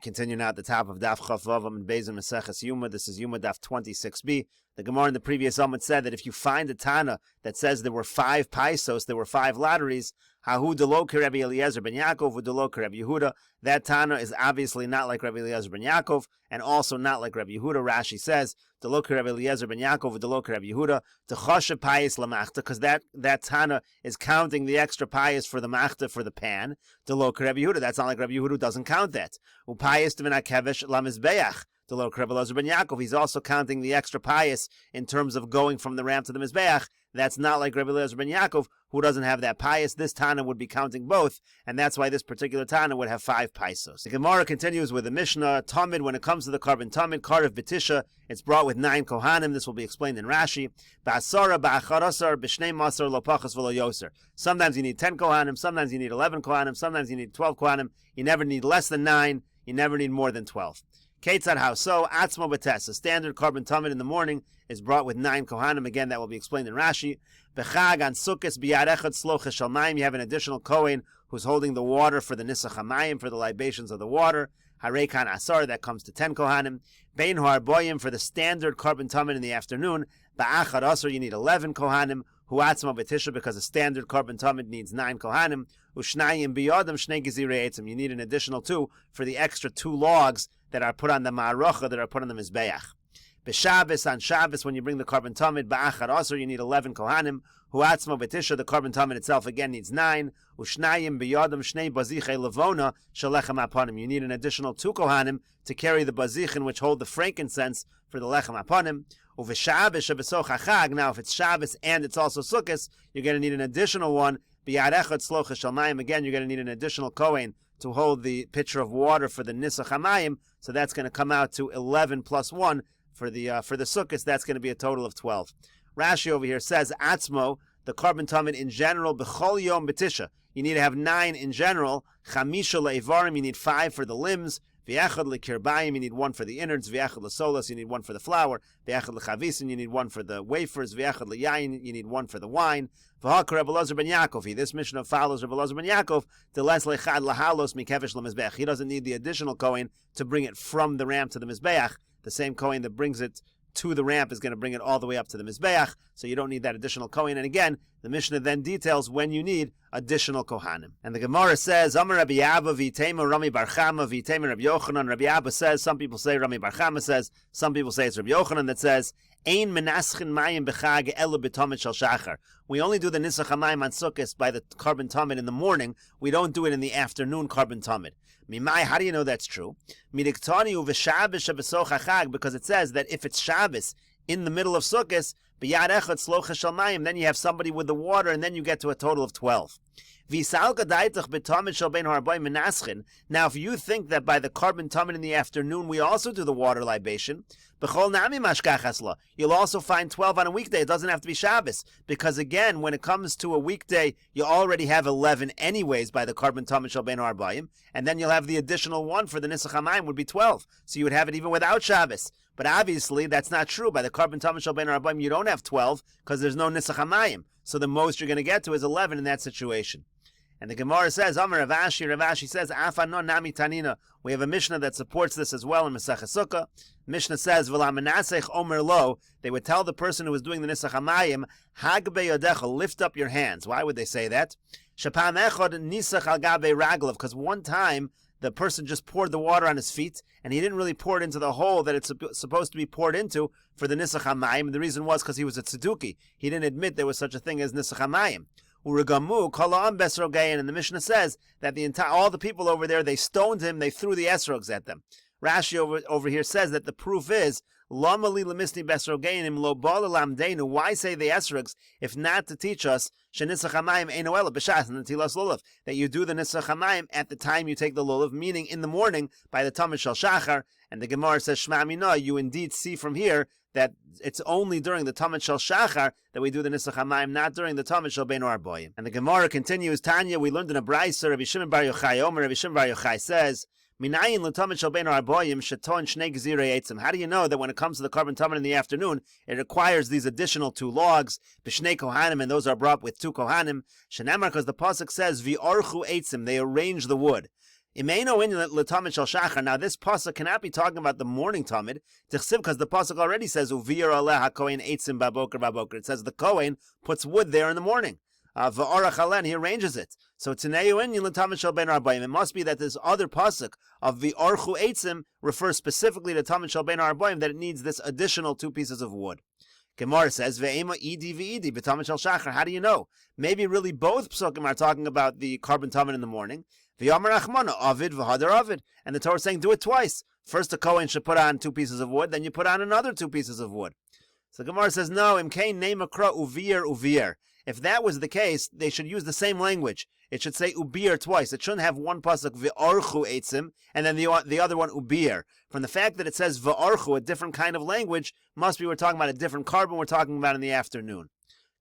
continue now at the top of Daf Chaf Vav and Beis Meseches Yoma. This is Yoma Daf 26b. The Gemara in the previous Amud said that if you find a Tana that says there were 5 paisos, there were 5 lotteries, Hahu delo Rabbi Eliezer ben Yaakov, delo Rabbi Yehuda. That Tana is obviously not like Rabbi Eliezer ben Yaakov, and also not like Rabbi Yehuda. Rashi says, delo Rabbi Eliezer ben Yaakov, delo Rabbi Yehuda, techoshe payis lamachta, because that Tana is counting the extra payis for the machta, for the pan. Delo Rabbi Yehuda, that's not like Rabbi Yehuda, doesn't count that. Upayis t'v'nakevesh lamizbeach. Rabbi Eliezer ben Yaakov, he's also counting the extra pious in terms of going from the ram to the Mizbeach. That's not like Rabbi Eliezer ben Yaakov, who doesn't have that pious. This Tana would be counting both, and that's why this particular Tana would have 5 paisos. The Gemara continues with the Mishnah, Talmud, when it comes to the carbon Talmud, Karev B'tisha, it's brought with 9 Kohanim. This will be explained in Rashi. Ba'asara, ba'acharasar, b'shnei masar, lo pachas v'lo yoser. Sometimes you need 10 Kohanim, sometimes you need 11 Kohanim, sometimes you need 12 Kohanim. You never need less than 9, you never need more than 12. Ketzad how so? Atzmo b'tes. A standard carbon Talmud in the morning is brought with 9 Kohanim. Again, that will be explained in Rashi. B'chag on Sukkos b'yad echad slocha shel mayim. You have an additional Kohen who's holding the water for the nisach hamayim, for the libations of the water. Harekan asar, that comes to 10 Kohanim. Bein harboyim, for the standard carbon Talmud in the afternoon. Ba'achad asar, you need 11 Kohanim. Huatzma b'tisha, because a standard carbon Talmud needs 9 Kohanim. Ushnayim biyadam shnei gezirei etzim. You need an additional 2 for the extra 2 logs that are put on the ma'arocha, that are put on the mizbeach. B'Shabbos, on Shabbos, when you bring the carbon Talmud, ba'achad asar, you need 11 Kohanim. Huatzma b'tisha, the carbon Talmud itself again needs 9. Ushnayim biyadam shnei bazichei levona shalechem aponim. You need an additional 2 Kohanim to carry the bazichin which hold the frankincense for the lechem aponim. Uv'Shabbos shebesoch hachag. Now, if it's Shabbos and it's also Sukkos, you're going to need an additional one. B'yad echad slocha shel mayim. Again, you're going to need an additional Kohen to hold the pitcher of water for the nisach hamayim. So that's going to come out to 11 plus 1 for the Sukkos. That's going to be a total of 12. Rashi over here says, Atzmo, the carbon Talmud in general, b'chol yom b'tisha. You need to have 9 in general. Chamisha le'ivarim, you need 5 for the limbs. V'yachad lekirbayim, you need 1 for the innards. V'yachad lesolas, you need 1 for the flour. V'yachad lechavisin, you need 1 for the wafers. V'yachad leyayin, you need 1 for the wine. V'hak Rabbi Eliezer ben Yaakov. This Mishnah follows Rabbi Eliezer ben Yaakov. Deles lechad lahalos mikevesh lemizbeach. He doesn't need the additional Kohen to bring it from the ram to the mizbeach. The same Kohen that brings it to the ramp is going to bring it all the way up to the mizbeach, so you don't need that additional Kohen. And again, the Mishnah then details when you need additional Kohanim. And the Gemara says, Amar Rabbi Abba v'itema Rami Bar Chama v'itema Rabbi Yochanan. Rabbi Abba says, some people say Rami Bar Chama says, some people say it's Rabbi Yochanan that says, Ein menaschen mayim b'chag elu b'tomid shel shachar. We only do the nisach hamayim on Sukkos by the carbon Talmud in the morning. We don't do it in the afternoon carbon Talmud. Mimai, how do you know that's true? Midiktani u'v'shabbos shebesoch hachag, because it says that if it's Shabbos in the middle of Sukkos, b'yad echad slocha shel mayim, then you have somebody with the water, and then you get to a total of 12. Now, if you think that by the carbon Talmud in the afternoon we also do the water libation, you'll also find 12 on a weekday. It doesn't have to be Shabbos, because again, when it comes to a weekday, you already have 11 anyways by the carbon Talmud shel bein harbayim, and then you'll have the additional 1 for the nisach hamayim would be 12. So you would have it even without Shabbos. But obviously, that's not true. By the carbon Talmud shel bein harbayim, you don't have 12 because there's no nisach hamayim. So the most you're going to get to is 11 in that situation. And the Gemara says, Amar Rav Ashi says, Afanon nami tanina. We have a Mishnah that supports this as well in Meseches Sukkah. Mishnah says, V'la menasech omer lo. They would tell the person who was doing the nisach hamayim, Hag beyodecha, lift up your hands. Why would they say that? Shapam echad nisach al gabe raglav. Because one time, the person just poured the water on his feet, and he didn't really pour it into the hole that it's supposed to be poured into for the nisach hamayim. And the reason was because he was a tzeduki. He didn't admit there was such a thing as nisach hamayim. Urigamu kalaam besrogayin, and the Mishnah says that all the people over there, they stoned him, they threw the esrogs at them. Rashi over here says that the proof is lamali lemisni besrogayinim lo bala lamdeinu. Why say the esrogs if not to teach us shenisach hamayim eino ela b'shas netilas lulav, that you do the nisach hamayim at the time you take the lulav, meaning in the morning by the Talmud shel shachar. And the Gemara says shma mina, you indeed see from here that it's only during the Talmud shel shachar that we do the nisach hamayim, not during the Talmud shel bein harbayim. And the Gemara continues, Tanya, we learned in a brayso, Rabbi Shimon bar Yochai Omer, Rabbi Shimon bar Yochai says, Minayin l'Talmud shel bein harbayim sheton shnei gezirei etzim. How do you know that when it comes to the carbon Talmud in the afternoon, it requires these additional 2 logs, b'shnei kohanim, and those are brought with 2 kohanim? Shenamar, because the pasuk says, v'orchu etzim, they arrange the wood. Imeino in l'tamid shel shachar. Now this pasuk cannot be talking about the morning tamid, because the pasuk already says uvir aleh hakohen eitzim baboker. It says the kohen puts wood there in the morning. Va'arach alen, he arranges it. So Taneu in l'tamid shel ben arbaim. It must be that this other pasuk of the archu eitzim refers specifically to tamid shel ben arbaim, that it needs this additional 2 pieces of wood. Gemara says, "Ve'ema idi v'idi b'tamid shel shachar." How do you know? Maybe really both psukim are talking about the carbon tamid in the morning. V'yamar achmana avid v'hadar avid, and the Torah is saying do it twice. First, the kohen should put on 2 pieces of wood, then you put on another 2 pieces of wood. So Gemara says, no, imkein neimakra uvir. If that was the case, they should use the same language. It should say ubir twice. It shouldn't have one pasuk v'archu eitzim and then the other one ubir. From the fact that it says v'archu, a different kind of language, must be we're talking about a different carbon we're talking about in the afternoon.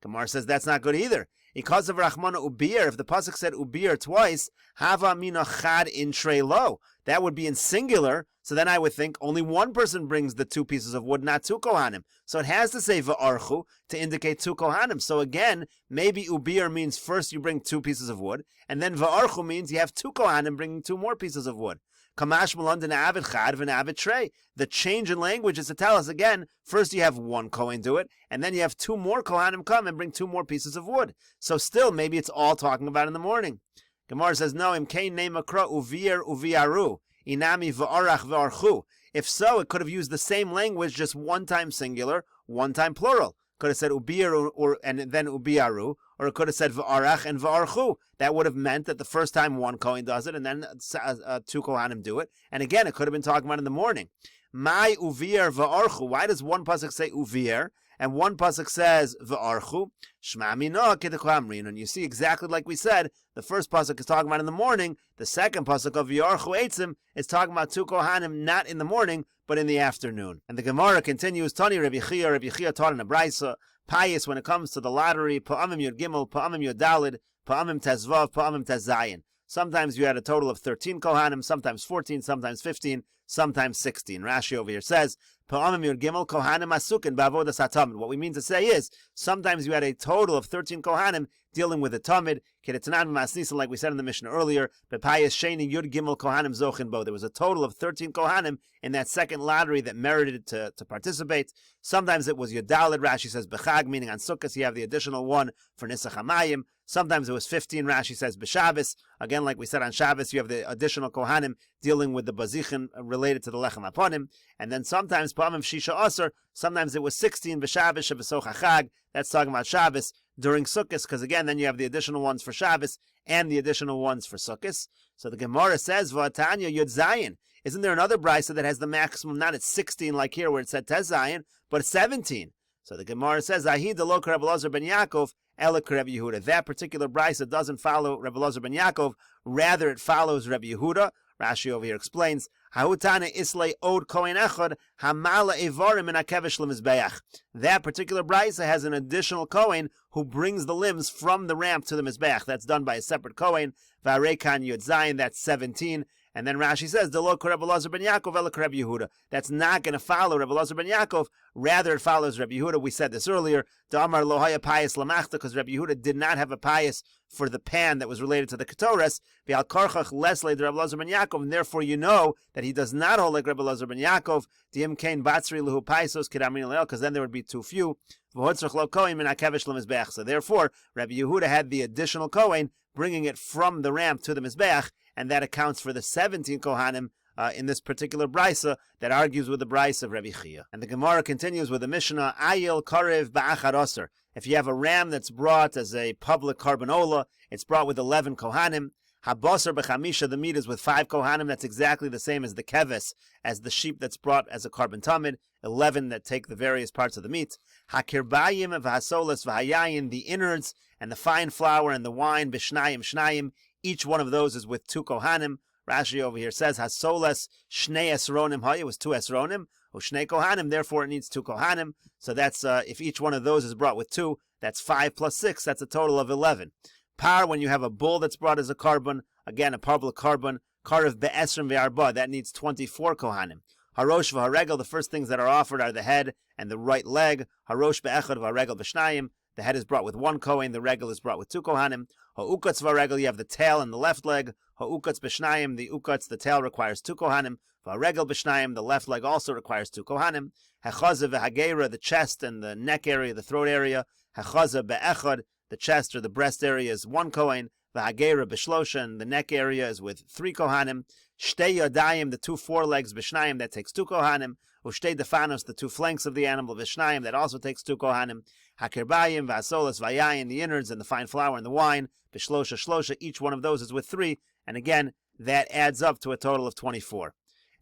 Gemara says that's not good either. Because of Rachmana ubir, if the pasuk said ubir twice, hava mina chad in trei lo, that would be in singular. So then I would think only one person brings the 2 pieces of wood, not 2 kohanim. So it has to say va'archu to indicate 2 kohanim. So again, maybe ubir means first you bring 2 pieces of wood, and then va'archu means you have 2 kohanim bringing 2 more pieces of wood. Kamash malon avid chad v'navid trei. The change in language is to tell us again, first you have 1 kohen do it, and then you have 2 more kohanim come and bring 2 more pieces of wood. So still, maybe it's all talking about in the morning. Gemara says, no, imkein neimakra uvir uviaru. Inami v'arach v'archu. If so, it could have used the same language, just 1 time singular, 1 time plural. Could have said ubir and then ubiaru, or it could have said v'arach and v'archu. That would have meant that the first time 1 kohen does it, and then 2 kohanim do it. And again, it could have been talking about in the morning. My uvir v'archu. Why does one pasuk say uvir and one pasuk says v'archu? Shma mino k'dekamrin. And you see exactly like we said, the first pasuk is talking about in the morning. The second pasuk of v'archu eitzim is talking about 2 kohanim, not in the morning, but in the afternoon. And the Gemara continues, Tani Rabbi Chia taught in a brisa, pious when it comes to the lottery, pa'amim yud gimel, pa'amim yud dalid, pa'amim tezvav, pa'amim tezayin. Sometimes you had a total of 13 kohanim, sometimes 14, sometimes 15, sometimes 16. Rashi over here says, Pa'amim yud gimel kohanim asukin ba'avodas hatamid. What we mean to say is, sometimes you had a total of 13 kohanim dealing with the tamid, kedetanan v'masnisin, like we said in the Mishnah earlier, bepayas sheni yud gimel kohanim zochin bo. There was a total of 13 kohanim in that second lottery that merited to participate. Sometimes it was yudalid, Rashi says bechag, meaning on Sukkot you have the additional 1 for Nisach HaMayim. Sometimes it was 15, Rashi says b'Shabbos. Again, like we said on Shabbos, you have the additional kohanim dealing with the bazichin related to the lechem haponim. And then sometimes pa'amim shisha aser, sometimes it was 16 b'Shabbos shebesoch hachag. That's talking about Shabbos during Sukkot, because again, then you have the additional ones for Shabbos and the additional ones for Sukkot. So the Gemara says, V'atanya yud zayin. Isn't there another brisa that has the maximum, not at 16 like here where it said tez zayin, but 17? So the Gemara says, Ahi delok Rebbe Elazar ben Yaakov, elok Rebbe Yehuda. That particular brisa doesn't follow Rebbe Elazar ben Yaakov, rather it follows Rebbe Yehuda. Rashi over here explains, Hahutana islay od kohen echad hamala evarim in akevish lemizbeach. That particular brisa has an additional kohen who brings the limbs from the ramp to the mizbeach. That's done by a separate kohen. Varekan yud zayin, that's 17. And then Rashi says, Delok Rebbe Elazar ben Yaakov elok Rebbe Yehuda. That's not going to follow Rebbe Elazar ben Yaakov. Rather, it follows Rebbe Yehuda. We said this earlier. Damar lohaya payas lamachta, because Rebbe Yehuda did not have a payas for the pan that was related to the ketores. V'al karchach leslei Rebbe Elazar ben Yaakov, and therefore you know that he does not hold like Rebbe Elazar ben Yaakov. Diim kain batzri lehu paisos kedamin leil, because then there would be too few. V'hotzrach lo kohen min akevish lemizbeach. So therefore, Rebbe Yehuda had the additional kohen bringing it from the ramp to the mizbeach, and that accounts for the 17 kohanim in this particular brisa that argues with the brisa of Rabbi Chia. And the Gemara continues with the Mishnah, Ayil karev ba'achad aser. If you have a ram that's brought as a public carbanola, it's brought with 11 kohanim. Habasar b'chamisha, the meat is with 5 kohanim. That's exactly the same as the keves, as the sheep that's brought as a carbon tamid. 11 that take the various parts of the meat. Hakirbayim v'hasolas v'hayayin, the innards and the fine flour and the wine, b'shnayim shnayim. Each one of those is with 2 kohanim. Rashi over here says, Hasolas shnei esronim hay, it was 2 esronim, or shnei kohanim, therefore it needs 2 kohanim. So that's, if each one of those is brought with 2, that's 5 plus 6, that's a total of 11. Par, when you have a bull that's brought as a carbon, again, a public carbon, karev be'esrim ve'arba, that needs 24 kohanim. Harosh v'haregel, the first things that are offered are the head and the right leg. Harosh be'echad v'haregel b'shnayim, the head is brought with one kohen, the regel is brought with two kohanim. Ha'ukatz v'regel, you have the tail and the left leg. Ha'ukatz b'shnayim, the ukatz, the tail requires two kohanim. V'regel b'shnayim, the left leg also requires two kohanim. Hachaza v'hagera, the chest and the neck area, the throat area. Hachaza be'echad, the chest or the breast area is one kohen. V'hagera b'shlosha, and the neck area is with three kohanim. Shtei yadayim, the two forelegs, b'shnayim, that takes two kohanim. Ushtei defanos, the two flanks of the animal, b'shnayim, that also takes two kohanim. Hakirbayim, v'asolas, v'yayin, the innards and the fine flour and the wine. B'shlosha, shlosha, each one of those is with three. And again, that adds up to a total of 24.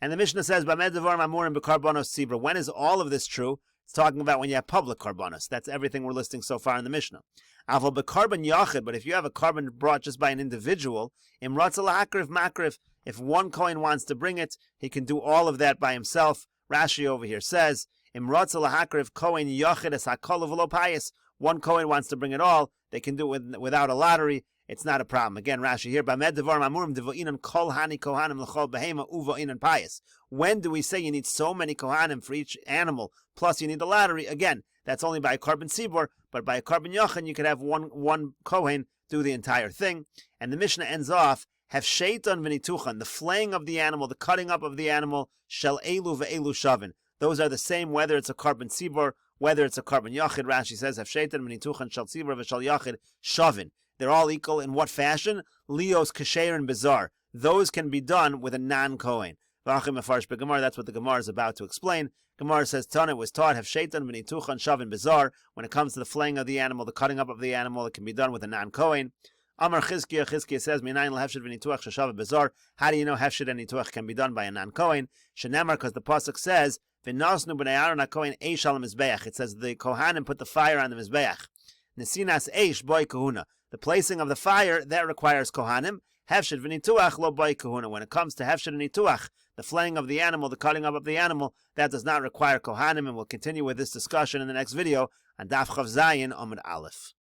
And the Mishnah says, when is all of this true? It's talking about when you have public karbanos. That's everything we're listing so far in the Mishnah. But if you have a carbon brought just by an individual, if one kohen wants to bring it, he can do all of that by himself. Rashi over here says, one kohen wants to bring it all, they can do it without a lottery. It's not a problem. Again, Rashi here, when do we say you need so many kohanim for each animal, plus you need a lottery? Again, that's only by a carbon sibor, but by a carbon yachan, you could have one kohen do the entire thing. And the Mishnah ends off, have sheitan v'nituchan, the flaying of the animal, the cutting up of the animal, shel elu ve'elu shavin. Those are the same whether it's a carbon sibor, whether it's a carbon yachid. Rashi says, have sheitan v'nituchan shel sibor v'shel yachid shavin. They're all equal in what fashion? Leos, kasher, and bizarre. Those can be done with a non-kohen. That's what the Gemara is about to explain. Gemara says, Tana was taught, have shaitan, v'nituchan, shavin, bizarre. When it comes to the flaying of the animal, the cutting up of the animal, it can be done with a non-kohen. Amar Chizkiah says, Minayin l'hefshid v'nituach shashav bizarre. How do you know hefshid and nituach can be done by a non-kohen? Shenemar, because the pasuk says, v'nosnu b'nei Aaron ha'kohen eish al mizbeach. It says the kohanim put the fire on the mizbeach. Nesinas eish boy kahuna. The placing of the fire, that requires kohanim. Hefshid v'nituach lo boy kahuna. When it comes to hefshid and nituach, the flaying of the animal, the cutting up of the animal, that does not require kohanim. And we'll continue with this discussion in the next video on Daf Chav Zayin Amud Aleph.